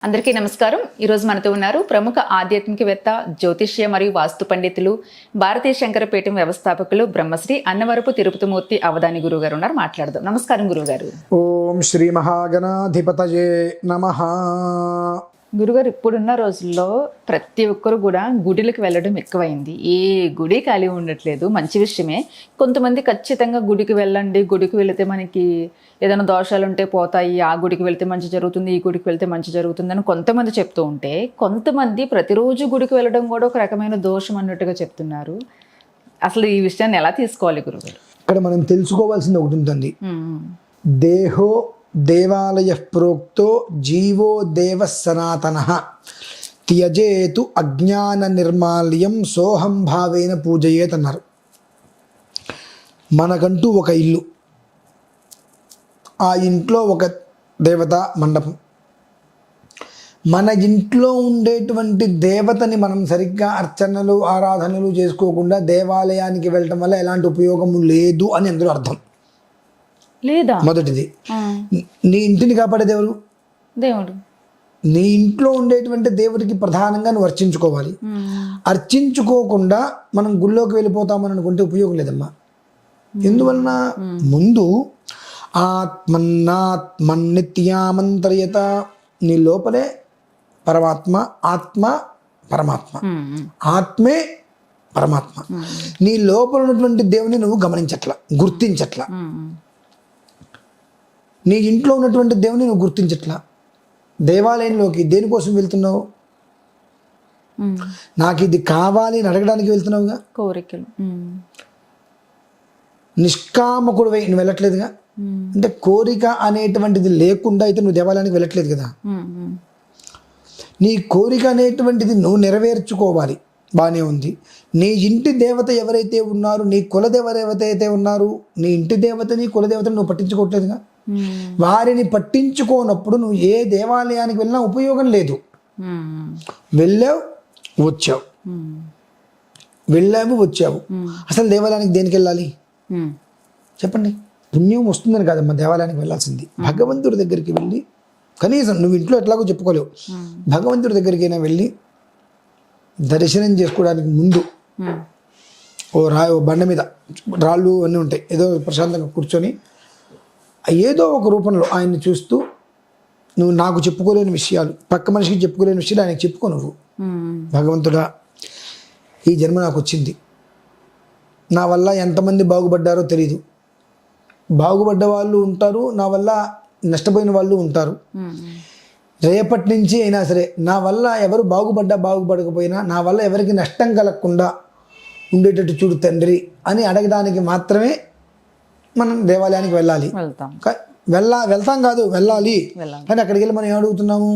అందరికీ నమస్కారం. ఈరోజు మనతో ఉన్నారు ప్రముఖ ఆధ్యాత్మికవేత్త, జ్యోతిష్య మరియు వాస్తు పండితులు, భారతీయ శంకరపీఠం వ్యవస్థాపకులు, బ్రహ్మశ్రీ అన్నవరపు తిరుపతిమూర్తి అవధాని గురువు గారు ఉన్నారు. మాట్లాడదాం. నమస్కారం గురువుగారు. ఓం శ్రీ మహాగణాధిపతయే నమః. గురుగారు, ఇప్పుడున్న రోజుల్లో ప్రతి ఒక్కరు కూడా గుడిలకు వెళ్ళడం ఎక్కువైంది. ఏ గుడి ఖాళీ ఉండట్లేదు. మంచి విషయమే. కొంతమంది ఖచ్చితంగా గుడికి వెళ్ళండి, గుడికి వెళితే మనకి ఏదైనా దోషాలు ఉంటే పోతాయి, ఆ గుడికి వెళ్తే మంచి జరుగుతుంది, ఈ గుడికి వెళ్తే మంచి జరుగుతుంది అని కొంతమంది చెప్తూ ఉంటే, కొంతమంది ప్రతిరోజు గుడికి వెళ్ళడం కూడా ఒక రకమైన దోషం అన్నట్టుగా చెప్తున్నారు. అసలు ఈ విషయాన్ని ఎలా తీసుకోవాలి గురుగారు? ఇక్కడ మనం తెలుసుకోవాల్సింది ఒకటి ఉంటుంది. దేహో దేవాలయ ప్రోక్తో జీవో దేవ సనాతన త్యజేతు అజ్ఞాన నిర్మాల్యం సోహం భావేన పూజయేత్ అన్నారు. మనకంటూ ఒక ఇల్లు, ఆ ఇంట్లో ఒక దేవతా మండపం. మన ఇంట్లో ఉండేటువంటి దేవతని మనం సరిగ్గా అర్చనలు ఆరాధనలు చేసుకోకుండా దేవాలయానికి వెళ్ళటం వల్ల ఎలాంటి ఉపయోగం లేదు అని అందులో అర్థం. లేదా మొదటిది, నీ ఇంటిని కాపాడేది ఎవరు? దేవుడు. నీ ఇంట్లో ఉండేటువంటి దేవుడికి ప్రధానంగా నువ్వు అర్చించుకోవాలి. అర్చించుకోకుండా మనం గుళ్ళోకి వెళ్ళిపోతామని అనుకుంటే ఉపయోగం లేదమ్మా. ఎందువలన? ముందు ఆత్మన్నాత్మన్నిత్యామంత్రయత, నీ లోపలే పరమాత్మ, ఆత్మ పరమాత్మ, ఆత్మే పరమాత్మ. నీ లోపల ఉన్నటువంటి దేవుని నువ్వు గమనించట్లా, గుర్తించట్లా. నీ ఇంట్లో ఉన్నటువంటి దేవుని నువ్వు గుర్తించట్లా. దేవాలయంలోకి దేనికోసం వెళ్తున్నావు? నాకు ఇది కావాలి అని అడగడానికి వెళ్తున్నావుగా. కోరికలు. నిష్కామకుడివై నువ్వు వెళ్ళట్లేదుగా. అంటే కోరిక అనేటువంటిది లేకుండా అయితే నువ్వు దేవాలయానికి వెళ్ళట్లేదు కదా. నీ కోరిక అనేటువంటిది నువ్వు నెరవేర్చుకోవాలి, బాగానే ఉంది. నీ ఇంటి దేవత ఎవరైతే ఉన్నారు, నీ కులదేవత ఎవరైతే ఉన్నారు, నీ ఇంటి దేవతని కులదేవతని నువ్వు పట్టించుకోవట్లేదుగా. వారిని పట్టించుకోనప్పుడు నువ్వు ఏ దేవాలయానికి వెళ్ళినా ఉపయోగం లేదు. వెళ్ళావు వచ్చావు, వెళ్ళావు వచ్చావు. అసలు దేవాలయానికి దేనికి వెళ్ళాలి చెప్పండి? పుణ్యం వస్తుందని కాదమ్మా దేవాలయానికి వెళ్ళాల్సింది. భగవంతుడి దగ్గరికి వెళ్ళి, కనీసం నువ్వు ఇంట్లో ఎట్లాగో చెప్పుకోలేవు, భగవంతుడి దగ్గరికైనా వెళ్ళి దర్శనం చేసుకోవడానికి ముందు ఓ బండ మీద రాళ్ళు అన్నీ ఉంటాయి, ఏదో ప్రశాంతంగా కూర్చొని ఏదో ఒక రూపంలో ఆయన్ని చూస్తూ, నువ్వు నాకు చెప్పుకోలేని విషయాలు, పక్క మనిషికి చెప్పుకోలేని విషయాలు ఆయనకి చెప్పుకో. నువ్వు భగవంతుడా, ఈ జన్మ నాకు వచ్చింది, నా వల్ల ఎంతమంది బాగుపడ్డారో తెలీదు. బాగుపడ్డ వాళ్ళు ఉంటారు, నా వల్ల నష్టపోయిన వాళ్ళు ఉంటారు. రేపటి నుంచి అయినా సరే నా వల్ల ఎవరు బాగుపడకపోయినా నా వల్ల ఎవరికి నష్టం కలగకుండా ఉండేటట్టు చూడు తండ్రి అని అడగడానికి మాత్రమే మనం దేవాలయానికి వెళ్ళాలి. వెళ్తాం కాదు, వెళ్ళాలి. కానీ అక్కడికి వెళ్ళి మనం ఏం అడుగుతున్నాము?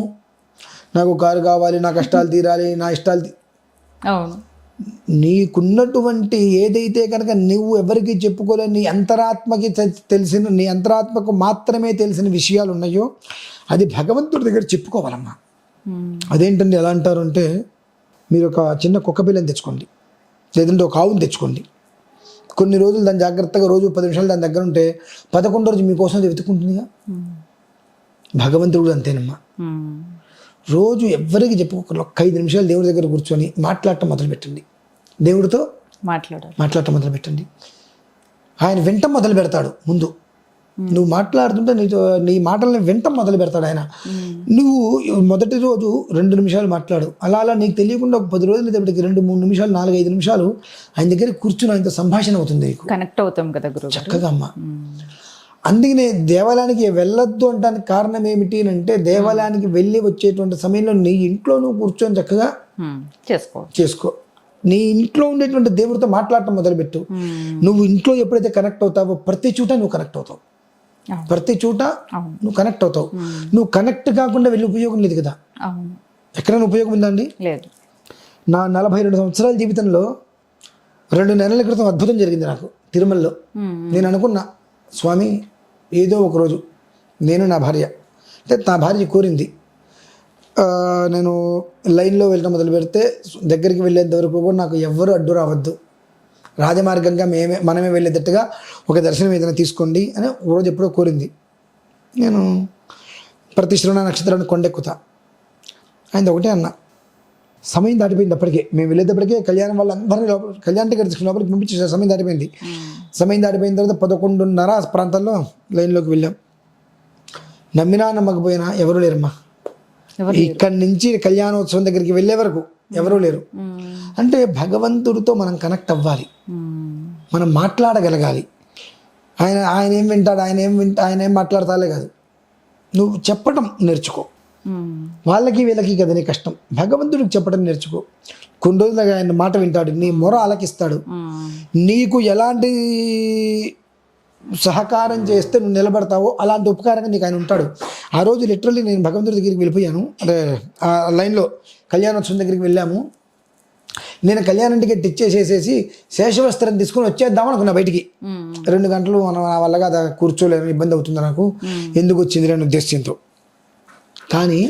నాకు కారు కావాలి, నా కష్టాలు తీరాలి, నా ఇష్టాలు నీకున్నటువంటి ఏదైతే కనుక నువ్వు ఎవరికి చెప్పుకోలేని నీ అంతరాత్మకి తెలిసిన, నీ అంతరాత్మకు మాత్రమే తెలిసిన విషయాలు ఉన్నాయో అది భగవంతుడి దగ్గర చెప్పుకోవాలమ్మా. అదేంటండి ఎలా అంటారు అంటే, మీరు ఒక చిన్న కుక్క పిల్లని తెచ్చుకోండి, లేదంటే ఒక ఆవుని తెచ్చుకోండి. కొన్ని రోజులు దాన్ని జాగ్రత్తగా రోజు 10 నిమిషాలు దాని దగ్గర ఉంటే 11వ రోజు మీకోసం అది వెతుకుంటుందిగా. భగవంతుడు అంతేనమ్మా. రోజు ఎవరికి చెప్పుకోకుండా 5 నిమిషాలు దేవుడి దగ్గర కూర్చొని మాట్లాడటం మొదలుపెట్టండి. దేవుడితో మాట్లాడటం మొదలుపెట్టండి. ఆయన వింటం మొదలు పెడతాడు. ముందు నువ్వు మాట్లాడుతుంటే నీ మాటల్ని వింటం మొదలు పెడతాడు ఆయన. నువ్వు మొదటి రోజు 2 నిమిషాలు మాట్లాడు, అలా నీకు తెలియకుండా ఒక 10 రోజుల దగ్గరికి 2-3 నిమిషాలు 4-5 నిమిషాలు ఆయన దగ్గర కూర్చుని ఆయనతో సంభాషణ అవుతుంది. కనెక్ట్ అవుతాం కదా చక్కగా అమ్మ. అందుకనే దేవాలయానికి వెళ్ళొద్దు అంటానికి కారణం ఏమిటి అంటే, దేవాలయానికి వెళ్ళి వచ్చేటువంటి సమయంలో నీ ఇంట్లో నువ్వు కూర్చొని చక్కగా చేసుకో. నీ ఇంట్లో ఉండేటువంటి దేవుడితో మాట్లాడటం మొదలుపెట్టు. నువ్వు ఇంట్లో ఎప్పుడైతే కనెక్ట్ అవుతావో ప్రతి చోట నువ్వు కనెక్ట్ అవుతావు, ప్రతి చోట నువ్వు కనెక్ట్ అవుతావు. నువ్వు కనెక్ట్ కాకుండా వెళ్ళి ఉపయోగం లేదు కదా. ఎక్కడైనా ఉపయోగం ఉందండి? లేదు. నా 42 సంవత్సరాల జీవితంలో 2 నెలల క్రితం అద్భుతం జరిగింది నాకు తిరుమలలో. నేను అనుకున్నా, స్వామి ఏదో ఒక రోజు నేను, నా భార్య, అంటే నా భార్య కోరింది, నేను లైన్లో వెళ్ళడం మొదలు పెడితే దగ్గరికి వెళ్ళేంత వరకు కూడా నాకు ఎవ్వరూ అడ్డు రావద్దు, రాజమార్గంగా మనమే వెళ్ళేటట్టుగా ఒక దర్శనం ఏదైనా తీసుకోండి అని రోజు ఎప్పుడో కోరింది. నేను ప్రతి శ్రవణ నక్షత్రాన్ని కొండెక్కుతా. ఆయన ఒకటే అన్న, సమయం దాటిపోయింది అప్పటికే, మేము వెళ్ళేటప్పటికే కళ్యాణం వాళ్ళందరినీ కళ్యాణ టికెట్ తీసుకుని లోపలికి పంపించేసారు. సమయం దాటిపోయింది. సమయం దాటిపోయిన తర్వాత 11:30 ప్రాంతంలో లైన్లోకి వెళ్ళాం. నమ్మినా నమ్మకపోయినా ఎవరూ లేరమ్మా. ఇక్కడి నుంచి కళ్యాణోత్సవం దగ్గరికి వెళ్ళే వరకు ఎవరూ లేరు. అంటే భగవంతుడితో మనం కనెక్ట్ అవ్వాలి, మనం మాట్లాడగలగాలి. ఆయన ఏం వింటాడు, ఆయన ఏం మాట్లాడతాలే కాదు, నువ్వు చెప్పటం నేర్చుకో. వాళ్ళకి వీళ్ళకి కదా నీ కష్టం, భగవంతుడికి చెప్పడం నేర్చుకో. కొన్ని రోజులుగా ఆయన మాట వింటాడు, నీ మొర ఆలకిస్తాడు. నీకు ఎలాంటి సహకారం చేస్తే నువ్వు నిలబడతావో అలాంటి ఉపకారంగా నీకు ఆయన ఉంటాడు. ఆ రోజు లిటరల్లీ నేను భగవంతుడి దగ్గరికి వెళ్ళిపోయాను. అంటే ఆ లైన్లో కళ్యాణోత్సవం దగ్గరికి వెళ్ళాము. నేను కళ్యాణం టికెట్ ఇచ్చేసేసి శేషవస్త్రం తీసుకొని వచ్చేద్దాం అనుకున్నా బయటికి. 2 గంటలు నా వల్లగా అది కూర్చోలేను, ఇబ్బంది అవుతుంది నాకు, ఎందుకు వచ్చింది అనే ఉద్దేశంతో. కానీ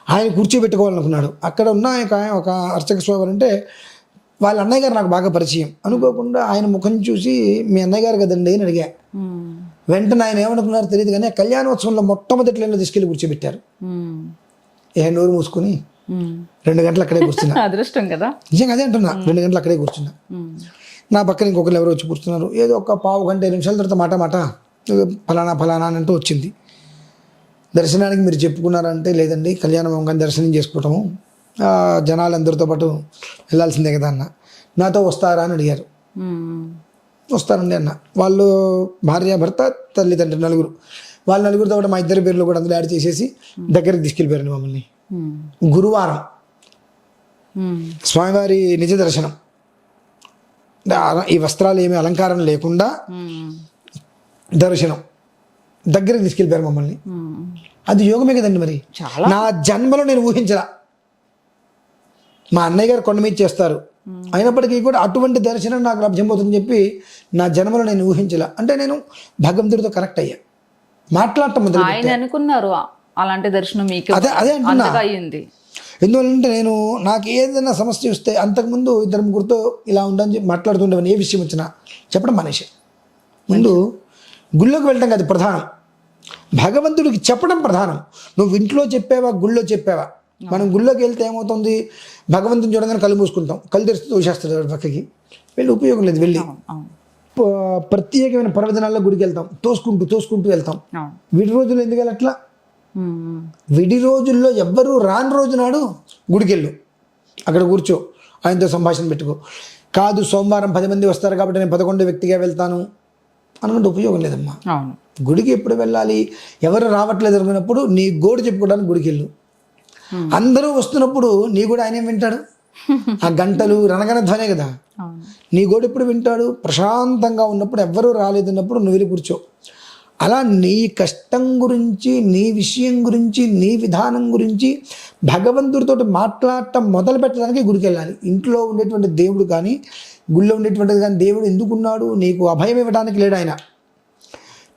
ఆయన కూర్చోబెట్టుకోవాలనుకున్నాడు. అక్కడ ఉన్న ఒక అర్చక స్వామి అంటే వాళ్ళ అన్నయ్య గారు నాకు బాగా పరిచయం. అనుకోకుండా ఆయన ముఖం చూసి మీ అన్నయ్య గారు కదండి అని అడిగా. వెంటనే ఆయన ఏమనుకున్నారో తెలియదు కానీ కళ్యాణోత్సవంలో మొట్టమొదటి లైన్లో తీసుకెళ్ళి కూర్చోబెట్టారు. నోరు మూసుకుని 2 గంటలు అక్కడే కూర్చున్నా. అదృష్టం కదా, నిజంగా అదే అంటున్నా. 2 గంటలు అక్కడే కూర్చున్నా. నా పక్కన ఇంకొకరు ఎవరో వచ్చి కూర్చున్నారు. ఏదో ఒక పావు గంట 5 నిమిషాల తర్వాత మాట ఫలానా అంటూ వచ్చింది. దర్శనానికి మీరు చెప్పుకున్నారంటే లేదండి, కళ్యాణ మంగళం దర్శనం చేసుకోవటము జనాలందరితో పాటు వెళ్ళాల్సిందే కదా అన్న. నాతో వస్తారా అని అడిగారు. వస్తారండి అన్న. వాళ్ళు భార్య భర్త తల్లిదండ్రులు నలుగురు. వాళ్ళ నలుగురితో కూడా మా ఇద్దరి పేర్లు కూడా అందులో యాడ్ చేసేసి దగ్గరికి తీసుకెళ్ళిపోయారండి మమ్మల్ని. గురువారం స్వామివారి నిజ దర్శనం, ఈ వస్త్రాలు ఏమీ అలంకారం లేకుండా దర్శనం, దగ్గరికి తీసుకెళ్ళిపోయారు మమ్మల్ని. అది యోగమే కదండి. మరి నా జన్మలో నేను ఊహించలా. మా అన్నయ్య గారు కొండ మీద చేస్తారు, అయినప్పటికీ కూడా అటువంటి దర్శనం నాకు లభ్యమవుతుందని చెప్పి నా జన్మలో నేను ఊహించలా. అంటే నేను భగవంతుడితో కనెక్ట్ అయ్యా, మాట్లాడటం మొదలు. ఆయన అనుకున్నారు అలాంటి దర్శనం మీకు అదే అంటున్నా. అయ్యింది. ఎందువల్లంటే నేను నాకు ఏదైనా సమస్య వస్తే అంతకుముందు 2-3 ఇలా ఉండని చెప్పి మాట్లాడుతుండేవాడిని. ఏ విషయం వచ్చినా చెప్పడం మనిషి. ముందు గుళ్ళోకి వెళ్ళడం కాదు ప్రధానం, భగవంతుడికి చెప్పడం ప్రధానం. నువ్వు ఇంట్లో చెప్పావా, గుళ్ళో చెప్పావా? మనం గుళ్ళోకి వెళ్తే ఏమవుతుంది, భగవంతుని చూడగానే కళ్ళు మూసుకుంటాం, కళ్ళు తెరిస్తే తోసేస్తాడు పక్కకి. వెళ్ళి ఉపయోగం లేదు. వెళ్ళి ప్రత్యేకమైన పర్వదినాల్లో గుడికి వెళ్తాం, తోసుకుంటూ వెళ్తాం. విడి రోజులు ఎందుకు వెళ్ళట్లా? విడి రోజుల్లో ఎవ్వరూ రాని రోజు నాడు గుడికి వెళ్ళు, అక్కడ కూర్చో, ఆయనతో సంభాషణ పెట్టుకో. కాదు సోమవారం 10 మంది వస్తారు కాబట్టి నేను 11వ వ్యక్తిగా వెళ్తాను అనుకుంటే ఉపయోగం లేదమ్మా. గుడికి ఎప్పుడు వెళ్ళాలి? ఎవరు రావట్లేదు అనుకున్నప్పుడు నీ గోడు చెప్పుకోవడానికి గుడికి వెళ్ళు. అందరూ వస్తున్నప్పుడు నీ కూడా ఆయన ఏం వింటాడు? ఆ గంటలు రణగణ ధ్వనే కదా. నీ గోడు ఎప్పుడు వింటాడు? ప్రశాంతంగా ఉన్నప్పుడు, ఎవ్వరూ రాలేదన్నప్పుడు నువ్వు వెళ్ళి కూర్చో. అలా నీ కష్టం గురించి, నీ విషయం గురించి, నీ విధానం గురించి భగవంతుడితో మాట్లాడటం మొదలు పెట్టడానికి గుడికి వెళ్ళాలి. ఇంట్లో ఉండేటువంటి దేవుడు కానీ, గుళ్ళో ఉండేటువంటిది కానీ దేవుడు ఎందుకున్నాడు? నీకు అభయం ఇవ్వడానికి లేడు ఆయన.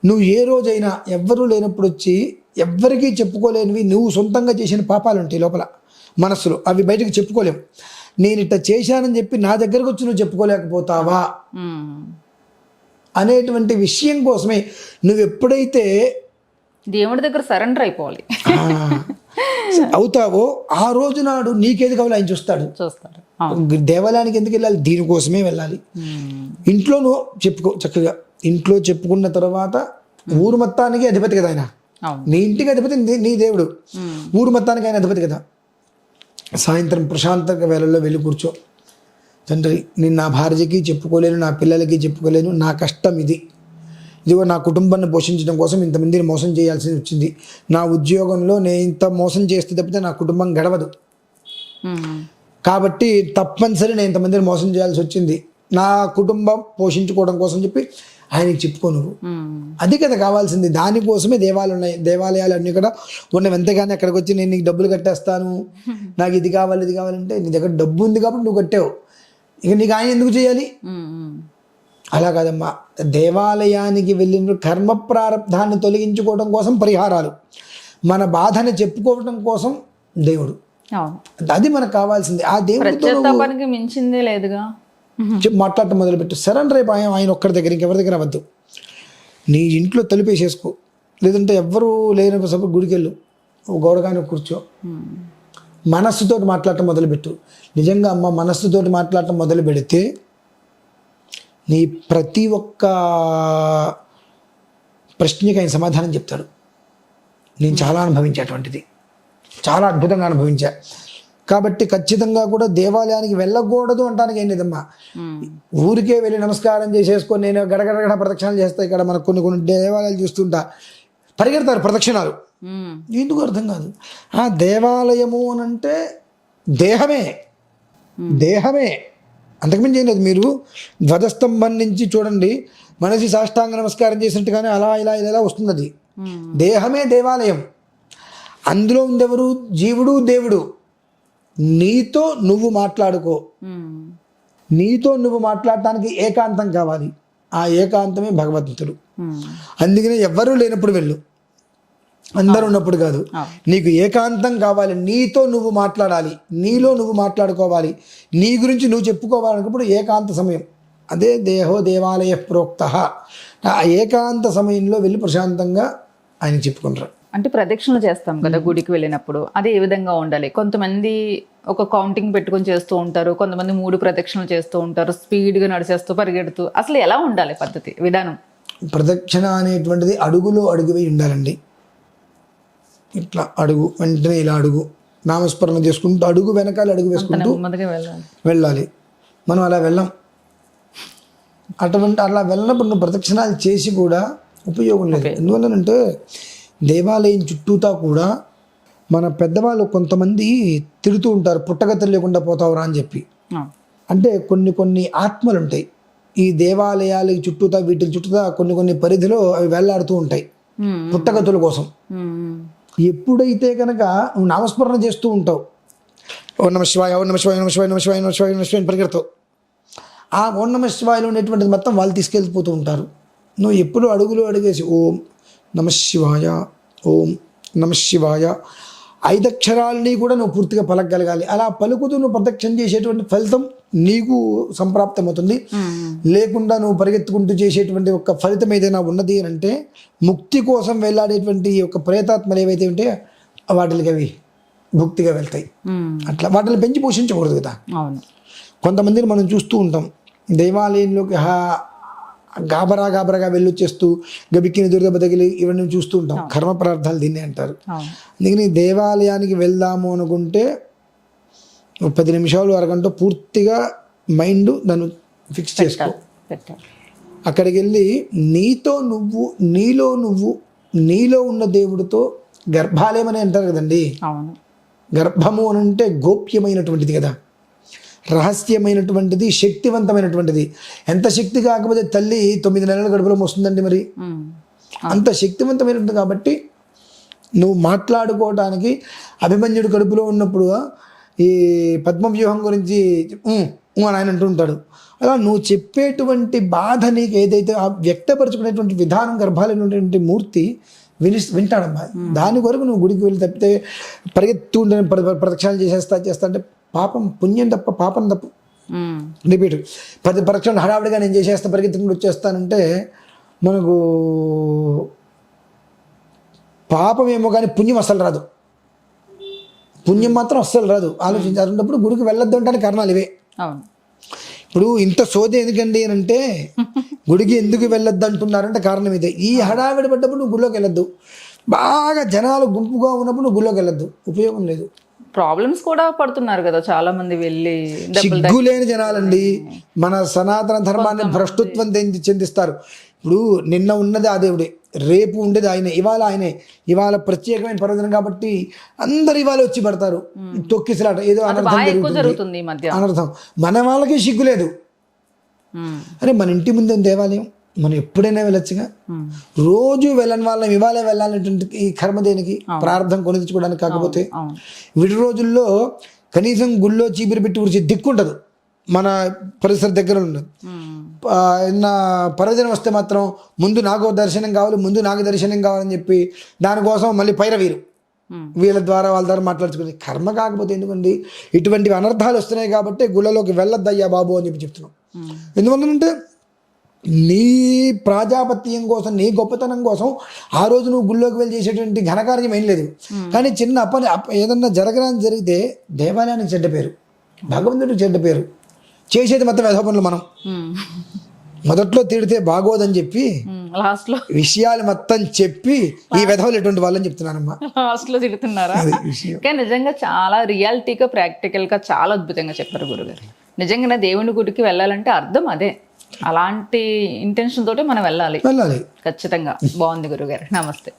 నువ్వు ఏ రోజైనా ఎవ్వరూ లేనప్పుడు వచ్చి ఎవ్వరికీ చెప్పుకోలేనివి నువ్వు సొంతంగా చేసిన పాపాలు ఉంటాయి లోపల మనస్సులో, అవి బయటకు చెప్పుకోలేవు. నేను ఇట్లా చేశానని చెప్పి నా దగ్గరకు వచ్చి నువ్వు చెప్పుకోలేకపోతావా అనేటువంటి విషయం కోసమే నువ్వు ఎప్పుడైతే దేవుడి దగ్గర సరెండర్ అయిపోవాలి అవుతావో ఆ రోజు నాడు నీకేది కావాలో ఆయన చూస్తాడు. దేవాలయానికి ఎందుకు వెళ్ళాలి? దీనికోసమే వెళ్ళాలి. ఇంట్లో నువ్వు చెప్పుకో చక్కగా. ఇంట్లో చెప్పుకున్న తర్వాత ఊరు మొత్తానికి అధిపతి కదా ఆయన. నీ ఇంటికి అధిపతి నీ దేవుడు, ఊరు మొత్తానికి ఆయన అధిపతి కదా. సాయంత్రం ప్రశాంతంగా వేళల్లో వెళ్ళి కూర్చో. తండ్రి, నేను నా భార్యకి చెప్పుకోలేను, నా పిల్లలకి చెప్పుకోలేను, నా కష్టం ఇదిగో నా కుటుంబాన్ని పోషించడం కోసం ఇంతమందిని మోసం చేయాల్సి వచ్చింది. నా ఉద్యోగంలో నేను ఇంత మోసం చేస్తే తప్పితే నా కుటుంబం గడవదు, కాబట్టి తప్పనిసరి నేను ఇంతమందిని మోసం చేయాల్సి వచ్చింది, నా కుటుంబం పోషించుకోవడం కోసం చెప్పి ఆయనకి చెప్పుకో నువ్వు. అది కదా కావాల్సింది. దానికోసమే దేవాలయాలు అన్నీ కూడా ఉన్నవి. అంతేగాని అక్కడికి వచ్చి నేను నీకు డబ్బులు కట్టేస్తాను, నాకు ఇది కావాలంటే నీ దగ్గర డబ్బు ఉంది కాబట్టి నువ్వు కట్టావు, ఇక నీకు ఆయన ఎందుకు చేయాలి? అలా కాదమ్మా. దేవాలయానికి వెళ్ళిన కర్మ ప్రారంధాన్ని తొలగించుకోవడం కోసం పరిహారాలు, మన బాధని చెప్పుకోవడం కోసం దేవుడు. అది మనకు కావాల్సింది. ఆ దేవుడితో మించిందే లేదుగా. మాట్లాడటం మొదలుపెట్టు. సరెండర్ అయిపోయి ఆయన ఒక్కడి దగ్గర, ఇంకెవరి దగ్గర అవద్దు. నీ ఇంట్లో తలుపేసేసుకో, లేదంటే ఎవ్వరూ లేనప్పుడు గుడికి వెళ్ళు, గౌడగానే కూర్చో, మనస్సుతోటి మాట్లాడటం మొదలుపెట్టు. నిజంగా అమ్మ మనస్సుతోటి మాట్లాడటం మొదలు పెడితే నీ ప్రతి ఒక్క ప్రశ్నకి ఆయన సమాధానం చెప్తాడు. నేను చాలా అనుభవించేటువంటిది, చాలా అద్భుతంగా అనుభవించా. కాబట్టి ఖచ్చితంగా కూడా దేవాలయానికి వెళ్ళకూడదు అంటానికి ఏం లేదమ్మా. ఊరికే వెళ్ళి నమస్కారం చేసేసుకొని నేను గడగడగడ ప్రదక్షిణాలు చేస్తా. ఇక్కడ మనకు కొన్ని దేవాలయాలు చూస్తుంటా, పరిగెడతారు ప్రదక్షిణాలు. ఎందుకు అర్థం కాదు. ఆ దేవాలయము అని అంటే దేహమే, అంతకుమించి ఏం లేదు. మీరు ధ్వజస్తంభం నుంచి చూడండి, మనిషి సాష్టాంగ నమస్కారం చేసినట్టుగానే అలా ఇలా వస్తుంది. అది దేహమే దేవాలయం. అందులో ఉండెవరు? జీవుడు, దేవుడు. నీతో నువ్వు మాట్లాడుకో. నీతో నువ్వు మాట్లాడటానికి ఏకాంతం కావాలి. ఆ ఏకాంతమే భగవంతుడు. అందుకనే ఎవ్వరూ లేనప్పుడు వెళ్ళు, అందరూ ఉన్నప్పుడు కాదు. నీకు ఏకాంతం కావాలి, నీతో నువ్వు మాట్లాడాలి, నీలో నువ్వు మాట్లాడుకోవాలి, నీ గురించి నువ్వు చెప్పుకోవాలనుకున్నప్పుడు ఏకాంత సమయం, అదే దేహో దేవాలయ ప్రోక్త. ఆ ఏకాంత సమయంలో వెళ్ళి ప్రశాంతంగా ఆయన చెప్పుకుంటారు. అంటే ప్రదక్షిణలు చేస్తాం కదా గుడికి వెళ్ళినప్పుడు, అది ఏ విధంగా ఉండాలి? కొంతమంది ఒక కౌంటింగ్ పెట్టుకొని చేస్తూ ఉంటారు, కొంతమంది 3 ప్రదక్షిణలు చేస్తూ ఉంటారు, స్పీడ్గా నడిచేస్తూ పరిగెడుతూ. అసలు ఎలా ఉండాలి పద్ధతి, విధానం? ప్రదక్షిణ అనేటువంటిది అడుగులో అడుగువై ఉండాలండి. ఇట్లా అడుగు, వెంటనే ఇలా అడుగు, నామస్మరణ చేసుకుంటూ అడుగు వెనకాల అడుగు వేసుకుంటూ వెళ్ళాలి. మనం అలా వెళ్ళాం. అలా వెళ్ళినప్పుడు నువ్వు ప్రదక్షిణాలు చేసి కూడా ఉపయోగం లేదు. ఎందువల్లనంటే దేవాలయం చుట్టూతా కూడా మన పెద్దవాళ్ళు కొంతమంది తిడుతూ ఉంటారు, పుట్టగతులు లేకుండా పోతావురా అని చెప్పి. అంటే కొన్ని ఆత్మలు ఉంటాయి ఈ దేవాలయాల చుట్టూతా, వీటి చుట్టూతా కొన్ని పరిధిలో అవి వేళ్లాడుతూ ఉంటాయి పుట్టగతుల కోసం. ఎప్పుడైతే కనుక నువ్వు నామస్మరణ చేస్తూ ఉంటావు, ఓం నమ శివాయ, ఓం నమ శివాయ, నమ శివాయ, నమ శివాయ, నమ శివాయ, నమ శివాయ పరిగెడతావు, ఆ ఓం నమ శివాయలో ఉండేటువంటిది మొత్తం వాళ్ళు తీసుకెళ్ళిపోతూ ఉంటారు. నువ్వు ఎప్పుడు అడుగులు అడిగేసి ఓం నమ శివాయ, ఓం నమ శివాయ 5 అక్షరాలని కూడా నువ్వు పూర్తిగా పలకగలగాలి. అలా పలుకుతూ నువ్వు ప్రదక్షిణ చేసేటువంటి ఫలితం నీకు సంప్రాప్తమవుతుంది. లేకుండా నువ్వు పరిగెత్తుకుంటూ చేసేటువంటి ఒక ఫలితం ఏదైనా ఉన్నది అని అంటే, ముక్తి కోసం వెళ్ళాడేటువంటి ఒక ప్రేతాత్మలు ఏవైతే ఉంటే వాటికి అవి భుక్తిగా వెళ్తాయి. అట్లా వాటిని పెంచి పోషించకూడదు కదా. కొంతమందిని మనం చూస్తూ ఉంటాం దేవాలయంలోకి గాబరాగా వెళ్ళొచ్చేస్తూ గబిక్కిని దుర్దెబ్బ తగిలి ఇవన్నీ చూస్తూ ఉంటాం. కర్మ ప్రార్థాలు దీన్ని అంటారు. అందుకని దేవాలయానికి వెళ్దాము అనుకుంటే 10 నిమిషాలు, అరగంట పూర్తిగా మైండ్ దాన్ని ఫిక్స్ చేసుకో. అక్కడికి వెళ్ళి నీతో నువ్వు, నీలో ఉన్న దేవుడితో, గర్భాలయమని అంటారు కదండి. గర్భము అని అంటే గోప్యమైనటువంటిది కదా, రహస్యమైనటువంటిది, శక్తివంతమైనటువంటిది. ఎంత శక్తి కాకపోతే తల్లి 9 నెలల గడుపులో వస్తుందండి. మరి అంత శక్తివంతమైనటువంటి కాబట్టి నువ్వు మాట్లాడుకోవడానికి అభిమన్యుడు కడుపులో ఉన్నప్పుడు ఈ పద్మవ్యూహం గురించి అని ఆయన అంటూ ఉంటాడు. అలా నువ్వు చెప్పేటువంటి బాధ నీకు ఏదైతే వ్యక్తపరచుకునేటువంటి విధానం గర్భాలయం ఉన్నటువంటి మూర్తి వింటాడమ్మా. దాని కొరకు నువ్వు గుడికి వెళ్ళి తప్పితే పరిగెత్తు ప్రదక్షిణాలు చేస్తా అంటే పాపం, పుణ్యం తప్ప పాపం తప్పు. రిపీట్ 10 ప్రదక్షిణలు హడావిడిగా నేను చేసేస్తా, పరిగెత్తుకుంటూ వచ్చేస్తానంటే మనకు పాపం ఏమో కానీ పుణ్యం అస్సలు రాదు. పుణ్యం మాత్రం అస్సలు రాదు. ఆలోచించాలన్నప్పుడు గుడికి వెళ్ళొద్దు అంటే కారణాలు ఇవే. ఇప్పుడు ఇంత సోది ఎందుకండి అని అంటే, గుడికి ఎందుకు వెళ్ళొద్దు అంటున్నారంటే కారణం ఇదే. ఈ హడావిడి పడ్డప్పుడు నువ్వు గుడిలోకి వెళ్ళొద్దు. బాగా జనాలు గుంపుగా ఉన్నప్పుడు నువ్వు గుడిలోకి వెళ్ళొద్దు, ఉపయోగం లేదు. ప్రాబ్లమ్స్ కూడా పడుతున్నారు కదా చాలా మంది వెళ్ళి. సిగ్గులేని జనాలండి మన సనాతన ధర్మాన్ని భ్రష్టత్వం చెందిస్తారు. ఇప్పుడు నిన్న ఉన్నది ఆ దేవుడే, రేపు ఉండేది ఆయనే, ఇవాళ ఆయనే. ఇవాళ ప్రత్యేకమైన పర్వదినం కాబట్టి అందరు ఇవాళ వచ్చి పడతారు. తొక్కిసలాట ఏదో అనర్థం జరుగుతుంది, అనర్థం. మన వాళ్ళకి సిగ్గు లేదు. అరే మన ఇంటి ముందే దేవాలయం, మనం ఎప్పుడైనా వెళ్ళొచ్చుగా. రోజు వెళ్ళని వాళ్ళని ఇవాళ వెళ్ళాలనేటువంటి ఈ కర్మ దేనికి? ప్రార్థన కొని తెచ్చుకోవడానికి. కాకపోతే విడి రోజుల్లో కనీసం గుళ్ళో చీపిరి పెట్టి ఉడిచి దిక్కుంటదు, మన పరిసర దగ్గర ఉండదు. పర్వదినం వస్తే మాత్రం ముందు నాకు దర్శనం కావాలి, ముందు నాకు దర్శనం కావాలని చెప్పి దానికోసం మళ్ళీ పైరవీరు వీళ్ళ ద్వారా వాళ్ళ ద్వారా మాట్లాడుచుకుని కర్మ. కాకపోతే ఎందుకండి ఇటువంటివి అనర్థాలు వస్తున్నాయి కాబట్టి గుళ్ళలోకి వెళ్ళొద్దయ్యా బాబు అని చెప్పి చెప్తున్నాం. ఎందువల్లంటే నీ ప్రాజాపత్యం కోసం, నీ గొప్పతనం కోసం ఆ రోజు నువ్వు గుళ్ళోకి వెళ్ళి చేసేటువంటి ఘనకార్యం ఏం లేదు. కానీ చిన్న ఏదన్నా జరగడానికి జరిగితే దేవాలయానికి చెడ్డ పేరు, భగవంతుడికి చెడ్డ పేరు, చేసేది మొత్తం వెధవ పనులు. మనం మొదట్లో తిడితే బాగోదని చెప్పి లాస్ట్ లో విషయాలు మొత్తం చెప్పి ఈ వెధవలు ఎటువంటి వాళ్ళని చెప్తున్నానమ్మా. లాస్ట్ లో తిడుతున్నారా? కానీ నిజంగా చాలా రియాలిటీగా ప్రాక్టికల్ గా చాలా అద్భుతంగా చెప్పారు గురుగారు. నిజంగానే దేవుని గుడికి వెళ్ళాలంటే అర్థం అదే, అలాంటి ఇంటెన్షన్ తోటే మనం వెళ్ళాలి ఖచ్చితంగా. బాగుంది గురుగారు. నమస్తే.